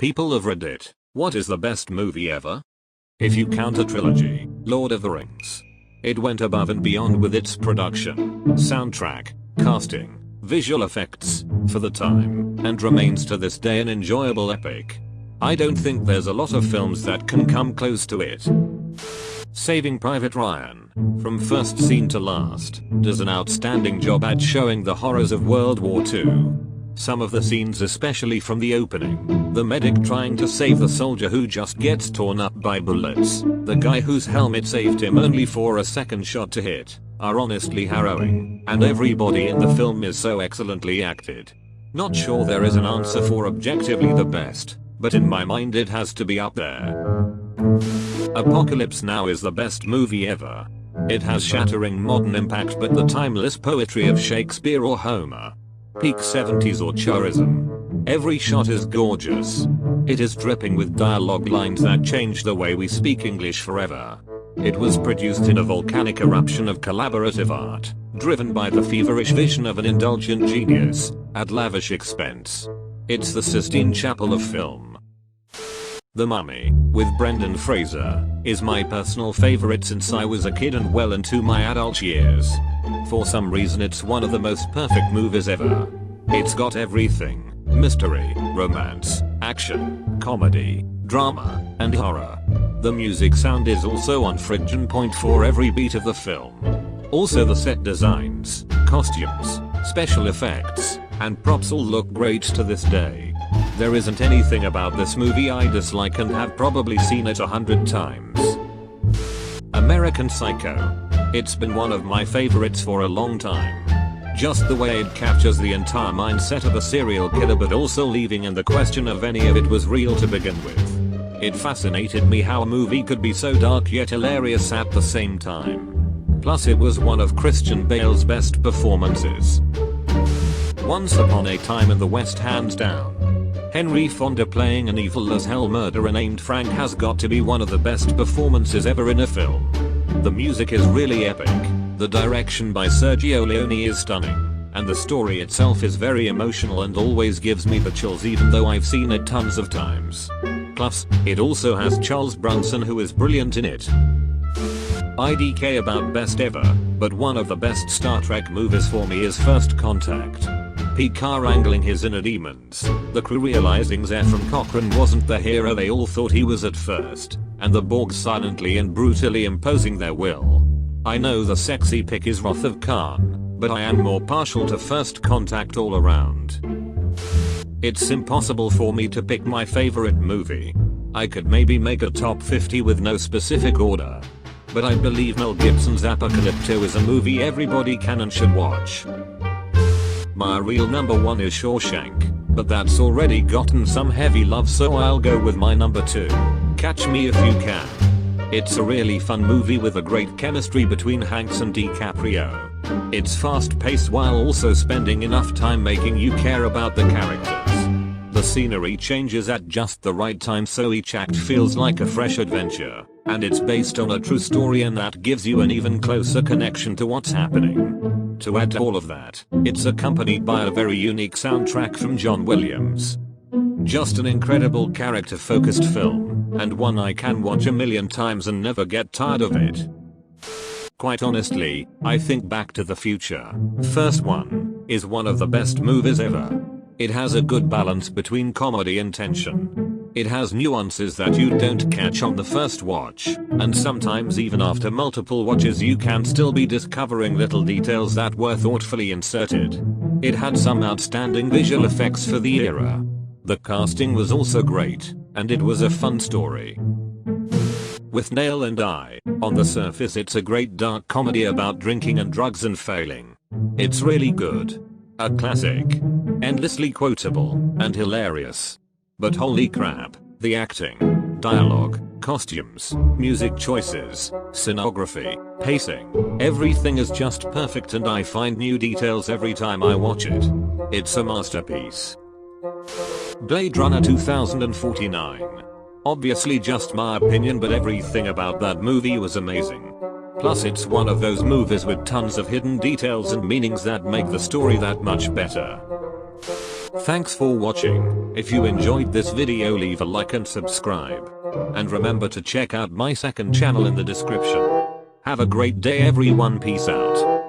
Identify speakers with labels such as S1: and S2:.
S1: People of Reddit, what is the best movie ever? If you count a trilogy, Lord of the Rings. It went above and beyond with its production, soundtrack, casting, visual effects, for the time, and remains to this day an enjoyable epic. I don't think there's a lot of films that can come close to it. Saving Private Ryan, from first scene to last, does an outstanding job at showing the horrors of World War II. Some of the scenes, especially from the opening, the medic trying to save the soldier who just gets torn up by bullets, the guy whose helmet saved him only for a second shot to hit, are honestly harrowing, and everybody in the film is so excellently acted. Not sure there is an answer for objectively the best, but in my mind it has to be up there. Apocalypse Now is the best movie ever. It has shattering modern impact but the timeless poetry of Shakespeare or Homer. Peak 70s auteurism. Every shot is gorgeous. It is dripping with dialogue lines that change the way we speak English forever. It was produced in a volcanic eruption of collaborative art, driven by the feverish vision of an indulgent genius, at lavish expense. It's the Sistine Chapel of film. The Mummy, with Brendan Fraser, is my personal favorite since I was a kid and well into my adult years. For some reason it's one of the most perfect movies ever. It's got everything: mystery, romance, action, comedy, drama, and horror. The music sound is also on friggin' point for every beat of the film. Also the set designs, costumes, special effects, and props all look great to this day. There isn't anything about this movie I dislike and have probably seen it 100 times. American Psycho. It's been one of my favorites for a long time. Just the way it captures the entire mindset of a serial killer but also leaving in the question of any of it was real to begin with. It fascinated me how a movie could be so dark yet hilarious at the same time. Plus it was one of Christian Bale's best performances. Once Upon a Time in the West, hands down. Henry Fonda playing an evil as hell murderer named Frank has got to be one of the best performances ever in a film. The music is really epic, the direction by Sergio Leone is stunning, and the story itself is very emotional and always gives me the chills even though I've seen it tons of times. Plus, it also has Charles Bronson who is brilliant in it. IDK about best ever, but one of the best Star Trek movies for me is First Contact. Picard wrangling his inner demons, the crew realizing Zefram Cochrane wasn't the hero they all thought he was at first, and the Borg silently and brutally imposing their will. I know the sexy pick is Wrath of Khan, but I am more partial to First Contact all around. It's impossible for me to pick my favorite movie. I could maybe make a top 50 with no specific order. But I believe Mel Gibson's Apocalypto is a movie everybody can and should watch. My real number one is Shawshank, but that's already gotten some heavy love so I'll go with my number 2. Catch Me If You Can. It's a really fun movie with a great chemistry between Hanks and DiCaprio. It's fast paced while also spending enough time making you care about the characters. The scenery changes at just the right time so each act feels like a fresh adventure, and it's based on a true story and that gives you an even closer connection to what's happening. To add to all of that, it's accompanied by a very unique soundtrack from John Williams. Just an incredible character-focused film, and one I can watch a million times and never get tired of it. Quite honestly, I think Back to the Future, first one, is one of the best movies ever. It has a good balance between comedy and tension. It has nuances that you don't catch on the first watch, and sometimes even after multiple watches you can still be discovering little details that were thoughtfully inserted. It had some outstanding visual effects for the era. The casting was also great, and it was a fun story. With Nail and I, on the surface it's a great dark comedy about drinking and drugs and failing. It's really good. A classic. Endlessly quotable, and hilarious. But holy crap, the acting, dialogue, costumes, music choices, scenography, pacing, everything is just perfect and I find new details every time I watch it. It's a masterpiece. Blade Runner 2049. Obviously just my opinion but everything about that movie was amazing. Plus it's one of those movies with tons of hidden details and meanings that make the story that much better. Thanks for watching. If you enjoyed this video, leave a like and subscribe. And remember to check out my second channel in the description. Have a great day everyone, peace out.